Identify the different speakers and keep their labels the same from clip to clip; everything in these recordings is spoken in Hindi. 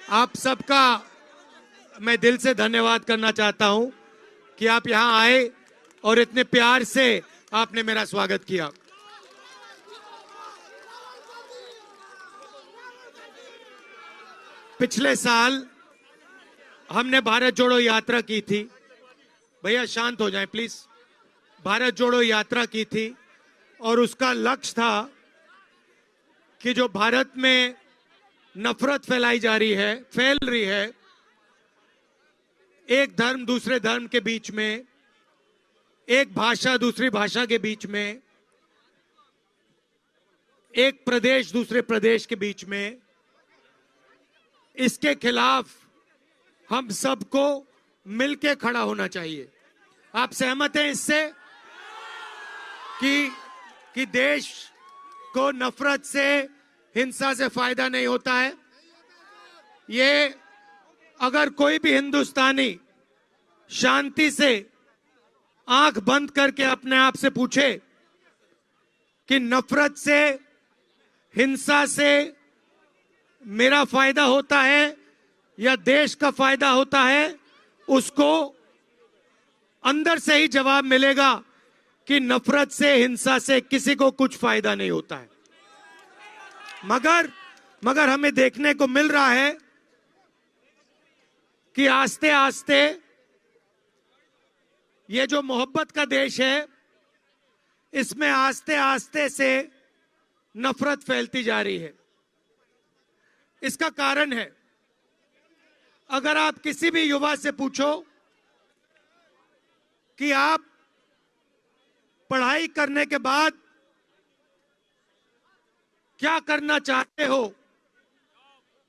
Speaker 1: आप सबका मैं दिल से धन्यवाद करना चाहता हूं कि आप यहां आए और इतने प्यार से आपने मेरा स्वागत किया। पिछले साल हमने भारत जोड़ो यात्रा की थी। भैया शांत हो जाएं प्लीज। भारत जोड़ो यात्रा की थी और उसका लक्ष्य था कि जो भारत में नफरत फैलाई जा रही है, फैल रही है, एक धर्म दूसरे धर्म के बीच में, एक भाषा दूसरी भाषा के बीच में, एक प्रदेश दूसरे प्रदेश के बीच में, इसके खिलाफ हम सबको मिलके खड़ा होना चाहिए। आप सहमत हैं इससे कि देश को नफरत से, हिंसा से फायदा नहीं होता है? ये अगर कोई भी हिंदुस्तानी शांति से आंख बंद करके अपने आप से पूछे कि नफरत से, हिंसा से मेरा फायदा होता है या देश का फायदा होता है, उसको अंदर से ही जवाब मिलेगा कि नफरत से, हिंसा से किसी को कुछ फायदा नहीं होता है। मगर हमें देखने को मिल रहा है कि आस्ते आस्ते ये जो मोहब्बत का देश है, इसमें आस्ते आस्ते से नफरत फैलती जा रही है। इसका कारण है, अगर आप किसी भी युवा से पूछो कि आप पढ़ाई करने के बाद क्या करना चाहते हो,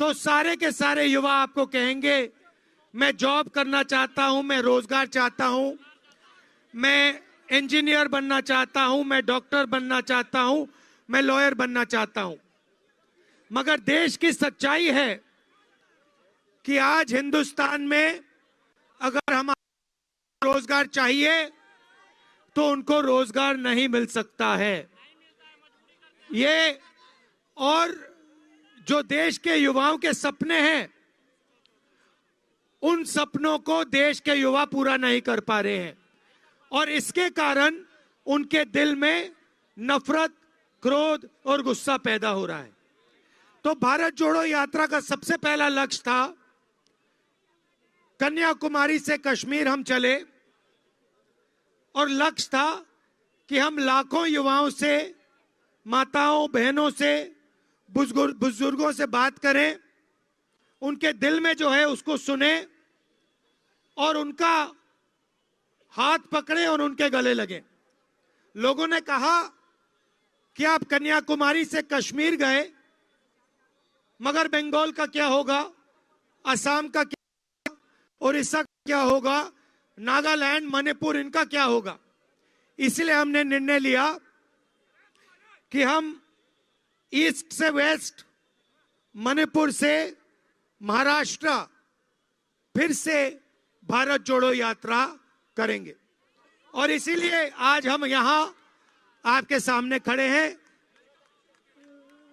Speaker 1: तो सारे के सारे युवा आपको कहेंगे मैं जॉब करना चाहता हूं, मैं रोजगार चाहता हूं, मैं इंजीनियर बनना चाहता हूं, मैं डॉक्टर बनना चाहता हूं, मैं लॉयर बनना चाहता हूं। मगर देश की सच्चाई है कि आज हिंदुस्तान में अगर हमारा रोजगार चाहिए तो उनको रोजगार नहीं मिल सकता है। ये और जो देश के युवाओं के सपने हैं, उन सपनों को देश के युवा पूरा नहीं कर पा रहे हैं और इसके कारण उनके दिल में नफरत, क्रोध और गुस्सा पैदा हो रहा है। तो भारत जोड़ो यात्रा का सबसे पहला लक्ष्य था, कन्याकुमारी से कश्मीर हम चले और लक्ष्य था कि हम लाखों युवाओं से, माताओं बहनों से, बुजुर्गों से बात करें, उनके दिल में जो है उसको सुने और उनका हाथ पकड़े और उनके गले लगे। लोगों ने कहा कि आप कन्याकुमारी से कश्मीर गए, मगर बंगाल का क्या होगा, असम का क्या, उड़ीसा का क्या होगा, नागालैंड, मणिपुर, इनका क्या होगा? इसलिए हमने निर्णय लिया कि हम ईस्ट से वेस्ट, मणिपुर से महाराष्ट्र, फिर से भारत जोड़ो यात्रा करेंगे। और इसीलिए आज हम यहां आपके सामने खड़े हैं,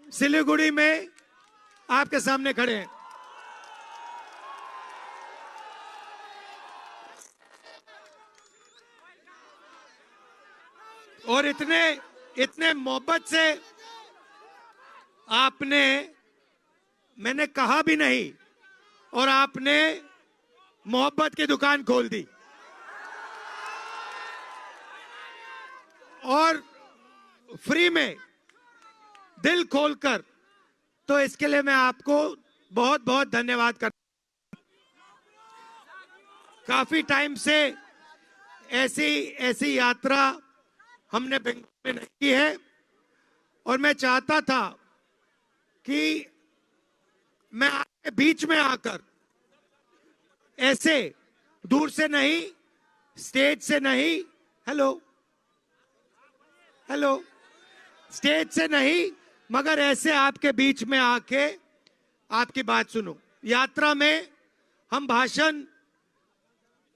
Speaker 1: सिलीगुड़ी में आपके सामने खड़े हैं। और इतने मोहब्बत से आपने, मैंने कहा भी नहीं और आपने मोहब्बत की दुकान खोल दी और फ्री में, दिल खोलकर। तो इसके लिए मैं आपको बहुत बहुत धन्यवाद करता हूं। काफी टाइम से ऐसी यात्रा हमने बंगाल में नहीं की है और मैं चाहता था कि मैं आपके बीच में आकर, ऐसे दूर से नहीं, स्टेज से नहीं, हेलो, स्टेज से नहीं, मगर ऐसे आपके बीच में आके आपकी बात सुनो। यात्रा में हम भाषण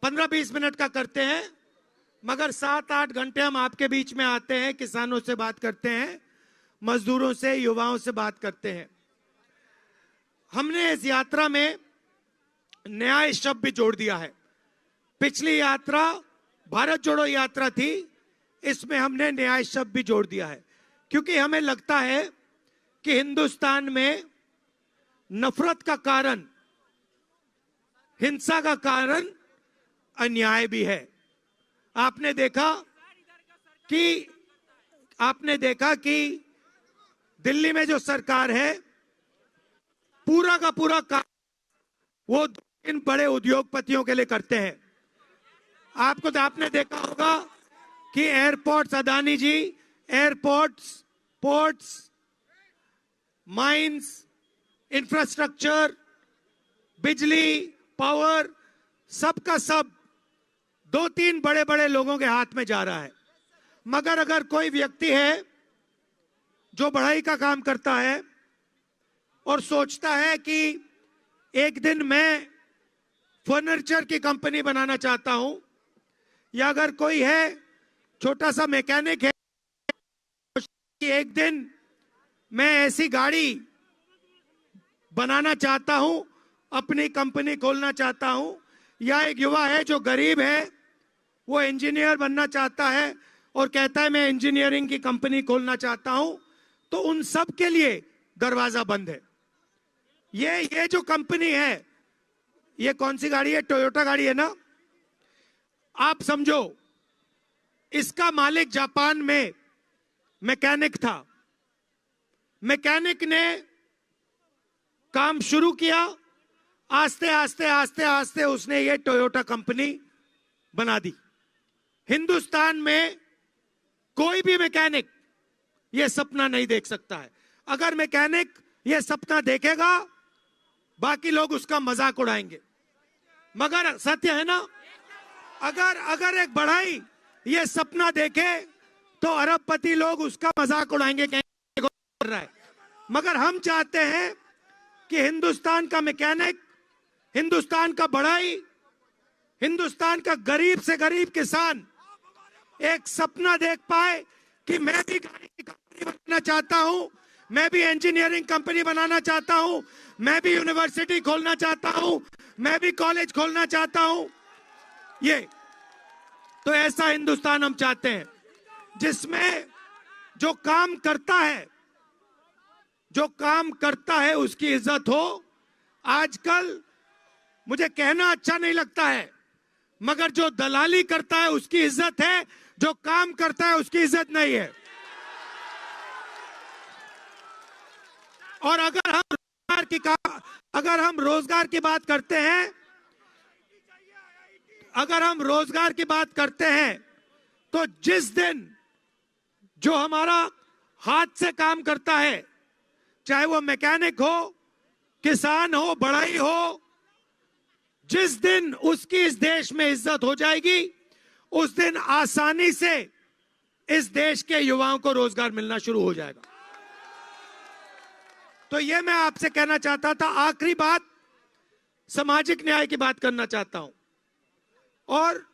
Speaker 1: 15-20 मिनट का करते हैं, मगर 7-8 घंटे हम आपके बीच में आते हैं, किसानों से बात करते हैं, मजदूरों से, युवाओं से बात करते हैं। हमने इस यात्रा में न्याय शब्द भी जोड़ दिया है। पिछली यात्रा भारत जोड़ो यात्रा थी, इसमें हमने न्याय शब्द भी जोड़ दिया है, क्योंकि हमें लगता है कि हिंदुस्तान में नफरत का कारण, हिंसा का कारण अन्याय भी है। आपने देखा कि दिल्ली में जो सरकार है, पूरा का पूरा काम वो इन बड़े उद्योगपतियों के लिए करते हैं। आपने देखा होगा कि एयरपोर्ट्स, अदानी जी, एयरपोर्ट्स, पोर्ट्स, माइंस, इंफ्रास्ट्रक्चर, बिजली, पावर, सबका सब 2-3 बड़े बड़े लोगों के हाथ में जा रहा है। मगर अगर कोई व्यक्ति है जो बढ़ाई का काम करता है और सोचता है कि एक दिन मैं फर्नीचर की कंपनी बनाना चाहता हूं, या अगर कोई है छोटा सा मैकेनिक है कि एक दिन मैं ऐसी गाड़ी बनाना चाहता हूं, अपनी कंपनी खोलना चाहता हूं, या एक युवा है जो गरीब है, वो इंजीनियर बनना चाहता है और कहता है मैं इंजीनियरिंग की कंपनी खोलना चाहता हूं, तो उन सब के लिए दरवाजा बंद है। ये जो कंपनी है, ये कौन सी गाड़ी है? टोयोटा गाड़ी है ना? आप समझो, इसका मालिक जापान में मैकेनिक था। मैकेनिक ने काम शुरू किया, आस्ते आस्ते आस्ते आस्ते उसने ये टोयोटा कंपनी बना दी। हिंदुस्तान में कोई भी मैकेनिक ये सपना नहीं देख सकता है। अगर मैकेनिक ये सपना देखेगा, बाकी लोग उसका मजाक उड़ाएंगे। मगर सत्य है ना, अगर एक बढ़ई ये सपना देखे तो अरबपति लोग उसका मजाक उड़ाएंगे, कहेंगे कर रहा है। मगर हम चाहते हैं कि हिंदुस्तान का मैकेनिक, हिंदुस्तान का बढ़ई, हिंदुस्तान का गरीब से गरीब किसान एक सपना देख पाए कि मैं भी गाड़ी की कंपनी बनाना चाहता हूं, मैं भी इंजीनियरिंग कंपनी बनाना चाहता हूं, मैं भी यूनिवर्सिटी खोलना चाहता हूं, मैं भी कॉलेज खोलना चाहता हूं। ये तो ऐसा हिंदुस्तान हम चाहते हैं जिसमें जो काम करता है उसकी इज्जत हो। आजकल मुझे कहना अच्छा नहीं लगता है, मगर जो दलाली करता है उसकी इज्जत है, जो काम करता है उसकी इज्जत नहीं है। और अगर हम रोजगार की बात करते हैं, तो जिस दिन जो हमारा हाथ से काम करता है, चाहे वो मैकेनिक हो, किसान हो, बढ़ई हो, जिस दिन उसकी इस देश में इज्जत हो जाएगी, उस दिन आसानी से इस देश के युवाओं को रोजगार मिलना शुरू हो जाएगा। तो ये मैं आपसे कहना चाहता था। आखिरी बात, सामाजिक न्याय की बात करना चाहता हूं। और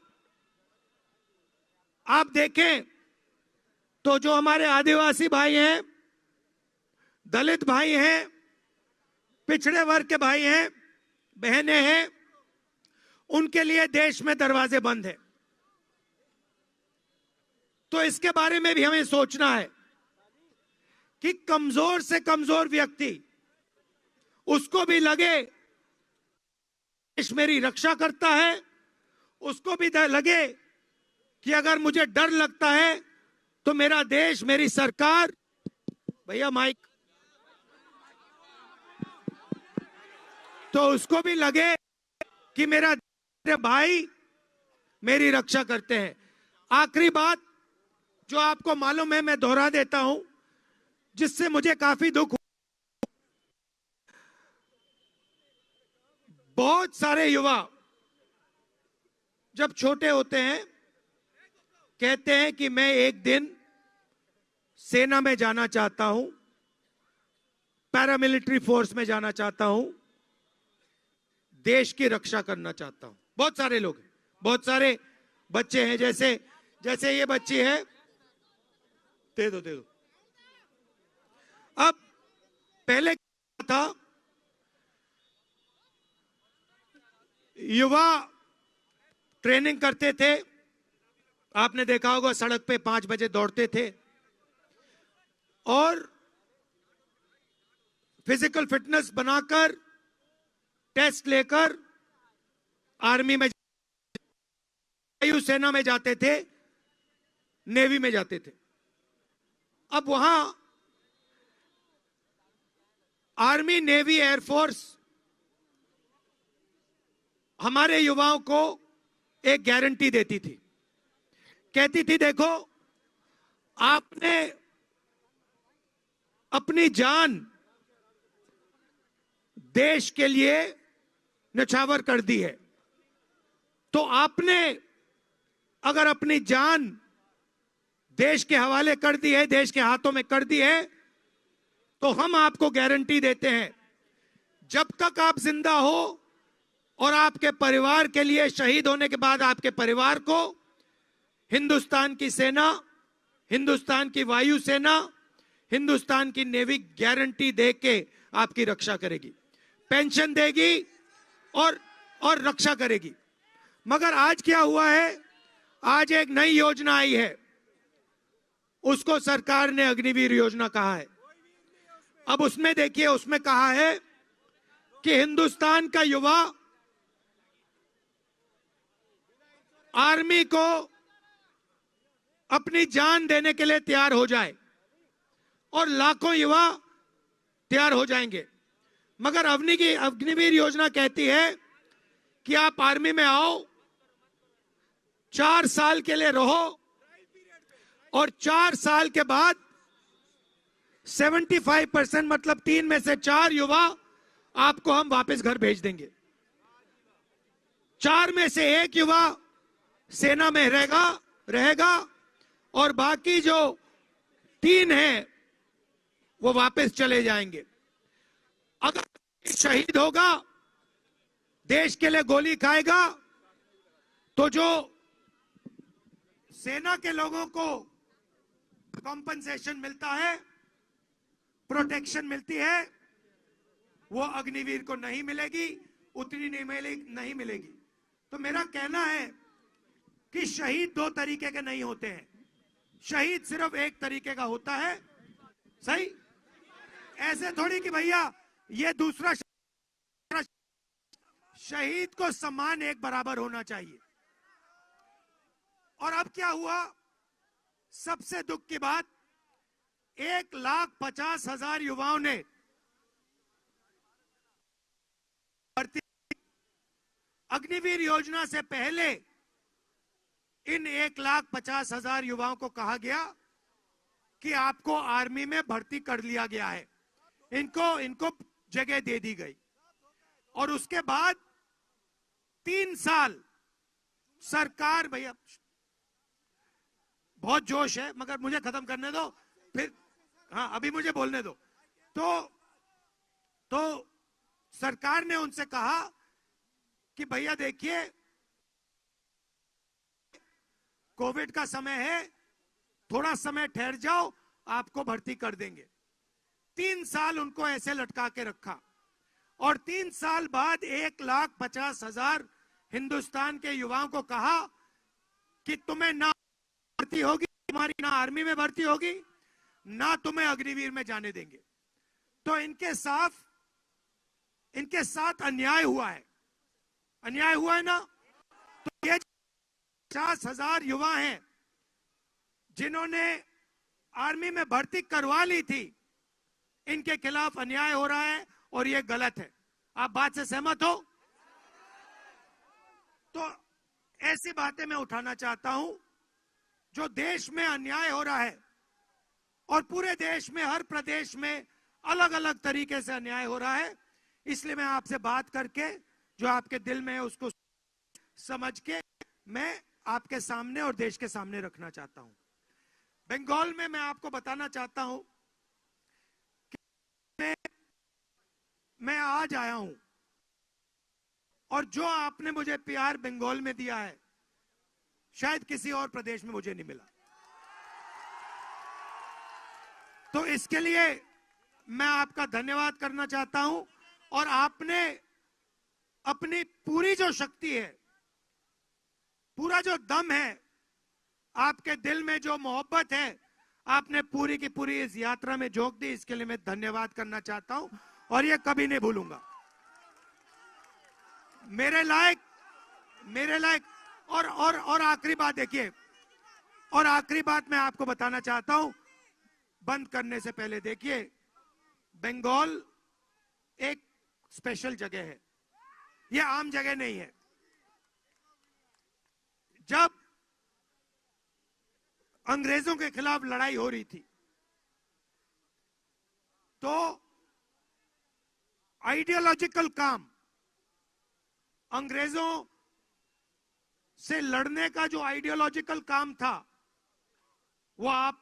Speaker 1: आप देखें तो जो हमारे आदिवासी भाई हैं, दलित भाई हैं, पिछड़े वर्ग के भाई हैं, बहनें हैं, उनके लिए देश में दरवाजे बंद हैं। तो इसके बारे में भी हमें सोचना है कि कमजोर से कमजोर व्यक्ति, उसको भी लगे देश मेरी रक्षा करता है, उसको भी लगे कि अगर मुझे डर लगता है तो मेरा देश, मेरी सरकार, भैया माइक, तो उसको भी लगे कि मेरे भाई मेरी रक्षा करते हैं। आखिरी बात जो आपको मालूम है, मैं दोहरा देता हूं, जिससे मुझे काफी दुख हुआ। बहुत सारे युवा जब छोटे होते हैं कहते हैं कि मैं एक दिन सेना में जाना चाहता हूं, पैरामिलिट्री फोर्स में जाना चाहता हूं, देश की रक्षा करना चाहता हूं। बहुत सारे लोग, बहुत सारे बच्चे हैं, जैसे ये बच्ची है, दे दो। अब पहले क्या था युवा ट्रेनिंग करते थे, आपने देखा होगा सड़क पे 5 बजे दौड़ते थे और फिजिकल फिटनेस बनाकर टेस्ट लेकर आर्मी में, वायुसेना में जाते थे, नेवी में जाते थे। अब वहां आर्मी, नेवी, एयरफोर्स हमारे युवाओं को एक गारंटी देती थी, कहती थी देखो आपने अपनी जान देश के लिए न्यौछावर कर दी है, तो आपने अगर अपनी जान देश के हवाले कर दी है, देश के हाथों में कर दी है, तो हम आपको गारंटी देते हैं जब तक आप जिंदा हो और आपके परिवार के लिए, शहीद होने के बाद आपके परिवार को हिंदुस्तान की सेना, हिंदुस्तान की वायुसेना, हिंदुस्तान की नेवी गारंटी देके आपकी रक्षा करेगी, पेंशन देगी और रक्षा करेगी। मगर आज क्या हुआ है, आज एक नई योजना आई है, उसको सरकार ने अग्निवीर योजना कहा है। अब उसमें देखिए, उसमें कहा है कि हिंदुस्तान का युवा आर्मी को अपनी जान देने के लिए तैयार हो जाए और लाखों युवा तैयार हो जाएंगे। मगर अग्निवीर योजना कहती है कि आप आर्मी में आओ, 4 साल के लिए रहो और 4 साल के बाद 75% मतलब 3 में से 4 युवा आपको हम वापस घर भेज देंगे। 4 में से 1 युवा सेना में रहेगा और बाकी जो 3 हैं वो वापस चले जाएंगे। अगर शहीद होगा, देश के लिए गोली खाएगा, तो जो सेना के लोगों को कॉम्पनसेशन मिलता है, प्रोटेक्शन मिलती है, वो अग्निवीर को नहीं मिलेगी, उतनी नहीं मिलेगी। तो मेरा कहना है कि शहीद 2 तरीके के नहीं होते हैं, शहीद सिर्फ एक तरीके का होता है। सही? ऐसे थोड़ी कि भैया ये दूसरा शहीद को सम्मान एक बराबर होना चाहिए। और अब क्या हुआ, सबसे दुख की बात, 1,50,000 युवाओं ने भर्ती, अग्निवीर योजना से पहले इन 1,50,000 युवाओं को कहा गया कि आपको आर्मी में भर्ती कर लिया गया है, इनको जगह दे दी गई। और उसके बाद 3 साल सरकार, भैया बहुत जोश है मगर मुझे खत्म करने दो, फिर हाँ अभी मुझे बोलने दो। तो सरकार ने उनसे कहा कि भैया देखिए कोविड का समय है, थोड़ा समय ठहर जाओ, आपको भर्ती कर देंगे। 3 साल उनको ऐसे लटका के रखा और 3 साल बाद 1,50,000 हिंदुस्तान के युवाओं को कहा कि तुम्हें ना भर्ती होगी, तुम्हारी ना आर्मी में भर्ती होगी, ना तुम्हें अग्निवीर में जाने देंगे। तो इनके साथ अन्याय हुआ है, अन्याय हुआ है ना। तो ये 50,000 युवा हैं जिन्होंने आर्मी में भर्ती करवा ली थी, इनके खिलाफ अन्याय हो रहा है और ये गलत है। आप बात से सहमत हो? तो ऐसी बातें मैं उठाना चाहता हूं जो देश में अन्याय हो रहा है और पूरे देश में, हर प्रदेश में अलग अलग तरीके से अन्याय हो रहा है। इसलिए मैं आपसे बात करके जो आपके दिल में है उसको समझ के मैं आपके सामने और देश के सामने रखना चाहता हूं। बंगाल में मैं आपको बताना चाहता हूं कि मैं आज आया हूं और जो आपने मुझे प्यार बंगाल में दिया है शायद किसी और प्रदेश में मुझे नहीं मिला। तो इसके लिए मैं आपका धन्यवाद करना चाहता हूं। और आपने अपनी पूरी जो शक्ति है, पूरा जो दम है, आपके दिल में जो मोहब्बत है, आपने पूरी की पूरी इस यात्रा में झोंक दी। इसके लिए मैं धन्यवाद करना चाहता हूं और ये कभी नहीं भूलूंगा। मेरे लायक और आखिरी बात देखिए, और आखिरी बात मैं आपको बताना चाहता हूं बंद करने से पहले। देखिए, बंगाल एक स्पेशल जगह है, ये आम जगह नहीं है। जब अंग्रेजों के खिलाफ लड़ाई हो रही थी तो आइडियोलॉजिकल काम, अंग्रेजों से लड़ने का जो आइडियोलॉजिकल काम था वो आप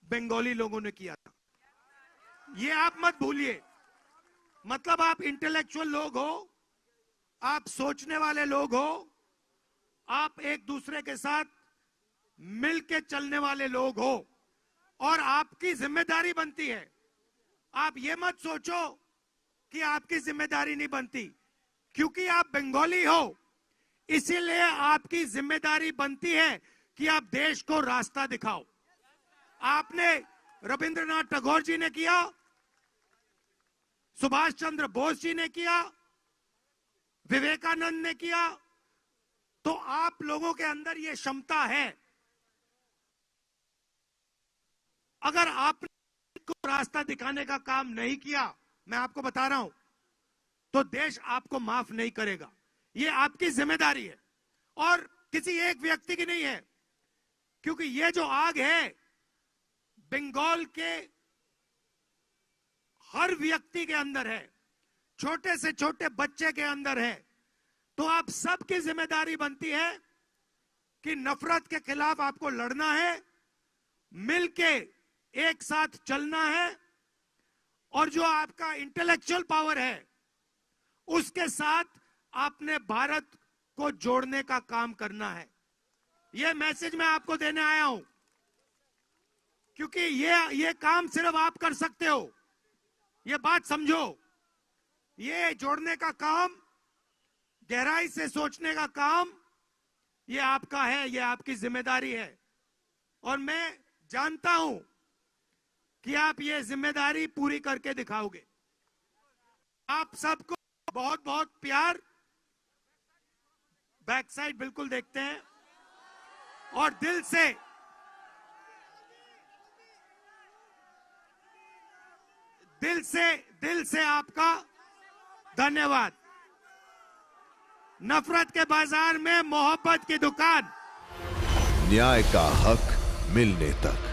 Speaker 1: बंगाली लोगों ने किया था। ये आप मत भूलिए। मतलब आप इंटेलेक्चुअल लोग हो, आप सोचने वाले लोग हो, आप एक दूसरे के साथ मिलके चलने वाले लोग हो और आपकी जिम्मेदारी बनती है। आप ये मत सोचो कि आपकी जिम्मेदारी नहीं बनती। क्योंकि आप बंगाली हो इसीलिए आपकी जिम्मेदारी बनती है कि आप देश को रास्ता दिखाओ। आपने रविंद्रनाथ टैगोर जी ने किया, सुभाष चंद्र बोस जी ने किया, विवेकानंद ने किया। तो आप लोगों के अंदर यह क्षमता है। अगर आपने को रास्ता दिखाने का काम नहीं किया, मैं आपको बता रहा हूं, तो देश आपको माफ नहीं करेगा। ये आपकी जिम्मेदारी है और किसी एक व्यक्ति की नहीं है। क्योंकि ये जो आग है बंगाल के हर व्यक्ति के अंदर है, छोटे से छोटे बच्चे के अंदर है। तो आप सबकी जिम्मेदारी बनती है कि नफरत के खिलाफ आपको लड़ना है, मिलके एक साथ चलना है और जो आपका इंटेलेक्चुअल पावर है उसके साथ आपने भारत को जोड़ने का काम करना है। यह मैसेज मैं आपको देने आया हूं क्योंकि ये काम सिर्फ आप कर सकते हो। ये बात समझो, ये जोड़ने का काम, गहराई से सोचने का काम, ये आपका है, ये आपकी जिम्मेदारी है। और मैं जानता हूं कि आप ये जिम्मेदारी पूरी करके दिखाओगे। आप सबको बहुत बहुत प्यार। बैक साइड बिल्कुल देखते हैं और दिल से आपका धन्यवाद। नफरत के बाजार में मोहब्बत की दुकान।
Speaker 2: न्याय का हक मिलने तक।